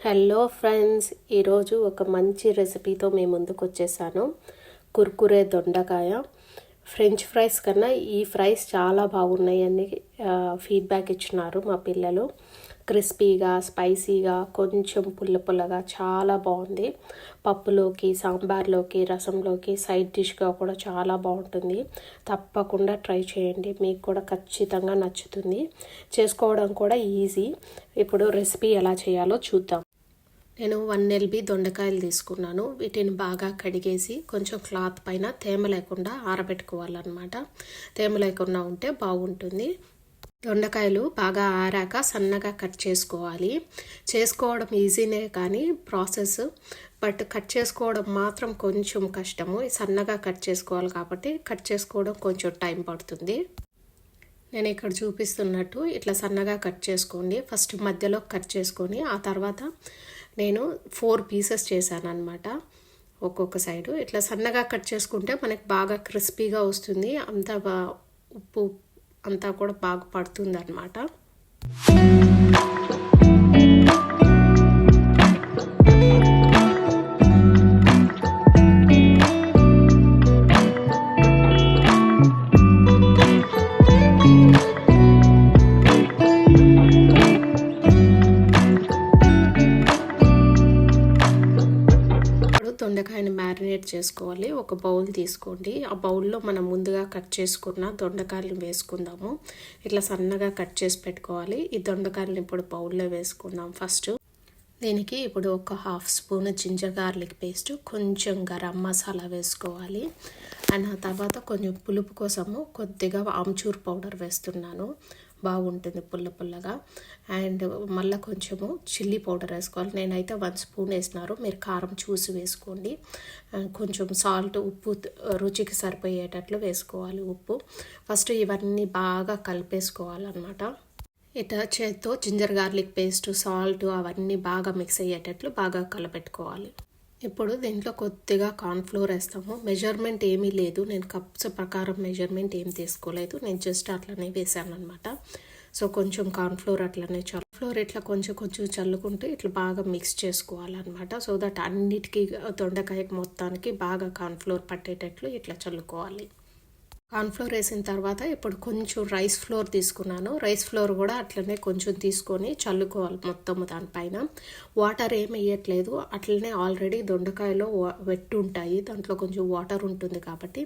Hello friends, ఈరోజు ఒక మంచి రెసిపీతో మీ ముందుకు వచ్చేసాను. కుర్కురే దొండకాయ ఫ్రెంచ్ ఫ్రైస్ కన్నా ఈ ఫ్రైస్ చాలా బాగున్నాయని ఫీడ్బ్యాక్ ఇచ్చినారు మా పిల్లలు. క్రిస్పీగా, స్పైసీగా, కొంచెం పుల్ల పుల్లగా చాలా బాగుంది. పప్పులోకి, సాంబార్లోకి, రసంలోకి, సైడ్ డిష్గా కూడా చాలా బాగుంటుంది. తప్పకుండా ట్రై చేయండి, మీకు కూడా ఖచ్చితంగా నచ్చుతుంది. చేసుకోవడం కూడా ఈజీ. ఇప్పుడు రెసిపీ ఎలా చేయాలో చూద్దాం. నేను 1 LB దొండకాయలు తీసుకున్నాను. వీటిని బాగా కడిగేసి కొంచెం క్లాత్ పైన తేమ లేకుండా ఆరబెట్టుకోవాలన్నమాట. తేమ లేకుండా ఉంటే బాగుంటుంది. దొండకాయలు బాగా ఆరాక సన్నగా కట్ చేసుకోవాలి. చేసుకోవడం ఈజీనే కానీ ప్రాసెస్, బట్ కట్ చేసుకోవడం మాత్రం కొంచెం కష్టము. సన్నగా కట్ చేసుకోవాలి కాబట్టి కట్ చేసుకోవడం కొంచెం టైం పడుతుంది. నేను ఇక్కడ చూపిస్తున్నట్టు ఇట్లా సన్నగా కట్ చేసుకోండి. ఫస్ట్ మధ్యలో కట్ చేసుకొని ఆ తర్వాత నేను 4 పీసెస్ చేశాను అనమాట. ఒక్కొక్క సైడు ఇట్లా సన్నగా కట్ చేసుకుంటే మనకి బాగా క్రిస్పీగా వస్తుంది. అంతా ఉప్పు అంతా కూడా బాగా పడుతుంది అనమాట. దొండకాయని మ్యారినేట్ చేసుకోవాలి. ఒక బౌల్ తీసుకోండి. ఆ బౌల్లో మనం ముందుగా కట్ చేసుకున్న దొండకాయలను వేసుకుందాము. ఇట్లా సన్నగా కట్ చేసి పెట్టుకోవాలి. ఈ దొండకాయలను ఇప్పుడు బౌల్లో వేసుకుందాం. ఫస్ట్ దీనికి ఇప్పుడు ఒక 1/2 స్పూన్ జింజర్ గార్లిక్ పేస్ట్, కొంచెం గరం మసాలా వేసుకోవాలి. అండ్ ఆ తర్వాత కొంచెం పులుపు కోసము కొద్దిగా ఆమ్చూర్ పౌడర్ వేస్తున్నాను. బాగుంటుంది పుల్ల పుల్లగా. అండ్ మళ్ళీ కొంచెము చిల్లీ పౌడర్ వేసుకోవాలి. నేనైతే 1 స్పూన్ వేసినారు, మీరు కారం చూసి వేసుకోండి. కొంచెం సాల్ట్, ఉప్పు రుచికి సరిపోయేటట్లు వేసుకోవాలి. ఉప్పు ఫస్ట్ ఇవన్నీ బాగా కలిపేసుకోవాలన్నమాట. ఇట్లా చేత్తో జింజర్ గార్లిక్ పేస్ట్, సాల్ట్ అవన్నీ బాగా మిక్స్ అయ్యేటట్లు బాగా కలపెట్టుకోవాలి. ఇప్పుడు దీంట్లో కొద్దిగా కార్న్ఫ్లోర్ వేస్తాము. మెజర్మెంట్ ఏమీ లేదు, నేను కప్స్ ప్రకారం మెజర్మెంట్ ఏం తీసుకోలేదు, నేను జస్ట్ అట్లనే వేసాను అనమాట. సో కొంచెం కార్న్ఫ్లోర్ అట్లనే ఫ్లోర్ ఇట్లా కొంచెం కొంచెం చల్లుకుంటూ ఇట్లా బాగా మిక్స్ చేసుకోవాలన్నమాట. సో దట్ అన్నిటికీ దొండకాయకి మొత్తానికి బాగా కార్న్ఫ్లోర్ పట్టేటట్లు ఇట్లా చల్లుకోవాలి. కార్న్ఫ్లోర్ వేసిన తర్వాత ఇప్పుడు కొంచెం రైస్ ఫ్లోర్ తీసుకున్నాను. రైస్ ఫ్లోర్ కూడా అట్లనే కొంచెం తీసుకొని చల్లుకోవాలి మొత్తం దానిపైన. వాటర్ ఏమి వేయట్లేదు, అట్లనే ఆల్రెడీ దొండకాయలో వెట్టు ఉంటాయి, దాంట్లో కొంచెం వాటర్ ఉంటుంది కాబట్టి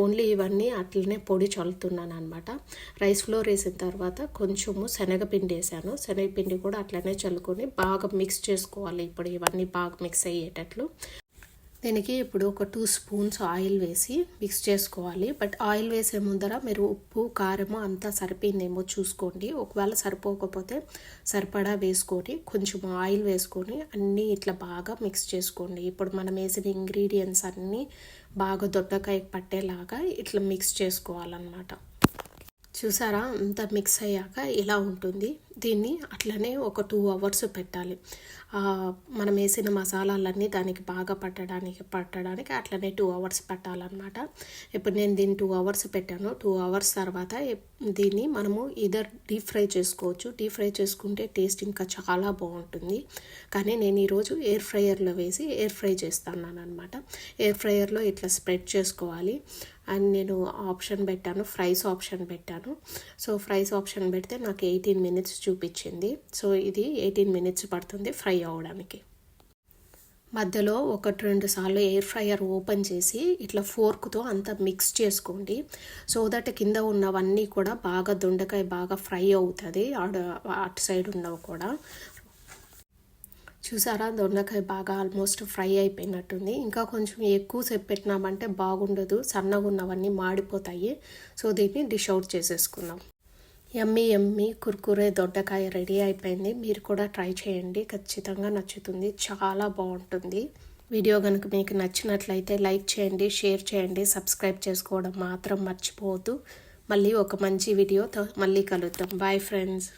ఓన్లీ ఇవన్నీ అట్లనే పొడి చల్లుతున్నాను అనమాట. రైస్ ఫ్లోర్ వేసిన తర్వాత కొంచెము శనగపిండి వేసాను. శనగపిండి కూడా అట్లనే చల్లుకొని బాగా మిక్స్ చేసుకోవాలి. ఇప్పుడు ఇవన్నీ బాగా మిక్స్ అయ్యేటట్లు. దీనికి ఇప్పుడు ఒక 2 స్పూన్స్ ఆయిల్ వేసి మిక్స్ చేసుకోవాలి. బట్ ఆయిల్ వేసే ముందర మీరు ఉప్పు, కారము అంతా సరిపోయిందేమో చూసుకోండి. ఒకవేళ సరిపోకపోతే సరిపడా వేసుకొని కొంచెం ఆయిల్ వేసుకొని అన్నీ ఇట్లా బాగా మిక్స్ చేసుకోండి. ఇప్పుడు మనం వేసిన ఇంగ్రీడియంట్స్ అన్నీ బాగా దొండకాయకి పట్టేలాగా ఇట్లా మిక్స్ చేసుకోవాలన్నమాట. చూసారా, అంతా మిక్స్ అయ్యాక ఇలా ఉంటుంది. దీన్ని అట్లనే ఒక 2 అవర్స్ పెట్టాలి. మనం వేసిన మసాలాలన్నీ దానికి బాగా పట్టడానికి అట్లనే 2 అవర్స్ పట్టాలన్నమాట. ఇప్పుడు నేను దీన్ని 2 అవర్స్ పెట్టాను. 2 అవర్స్ తర్వాత దీన్ని మనము ఇదర్ డీప్ ఫ్రై చేసుకోవచ్చు. డీప్ ఫ్రై చేసుకుంటే టేస్ట్ ఇంకా చాలా బాగుంటుంది. కానీ నేను ఈరోజు ఎయిర్ ఫ్రైయర్లో వేసి ఎయిర్ ఫ్రై చేస్తాను అనమాట. ఎయిర్ ఫ్రైయర్లో ఇట్లా స్ప్రెడ్ చేసుకోవాలి. అండ్ నేను ఆప్షన్ పెట్టాను, ఫ్రైస్ ఆప్షన్ పెట్టాను. సో ఫ్రైస్ ఆప్షన్ పెడితే నాకు 18 మినిట్స్ చూపించింది. సో ఇది 18 మినిట్స్ పడుతుంది ఫ్రై అవ్వడానికి. మధ్యలో 1-2 సార్లు ఎయిర్ ఫ్రైయర్ ఓపెన్ చేసి ఇట్లా ఫోర్క్తో అంతా మిక్స్ చేసుకోండి. సో దట్ కింద ఉన్నవన్నీ కూడా బాగా దొండకాయ బాగా ఫ్రై అవుతుంది, అటు సైడ్ ఉన్నవి కూడా. చూసారా, దొండకాయ బాగా ఆల్మోస్ట్ ఫ్రై అయిపోయినట్టుంది. ఇంకా కొంచెం ఎక్కువసేపు పెట్టినామంటే బాగుండదు, సన్నగా ఉన్నవన్నీ మాడిపోతాయి. సో దీన్ని డిష్ అవుట్ చేసేసుకుందాం. యమ్మీ కుర్కురే దొండకాయ రెడీ అయిపోయింది. మీరు కూడా ట్రై చేయండి, ఖచ్చితంగా నచ్చుతుంది, చాలా బాగుంటుంది. వీడియో కనుక మీకు నచ్చినట్లయితే లైక్ చేయండి, షేర్ చేయండి, సబ్స్క్రైబ్ చేసుకోవడం మాత్రం మర్చిపోవద్దు. మళ్ళీ ఒక మంచి వీడియోతో మళ్ళీ కలుద్దాం. Bye friends.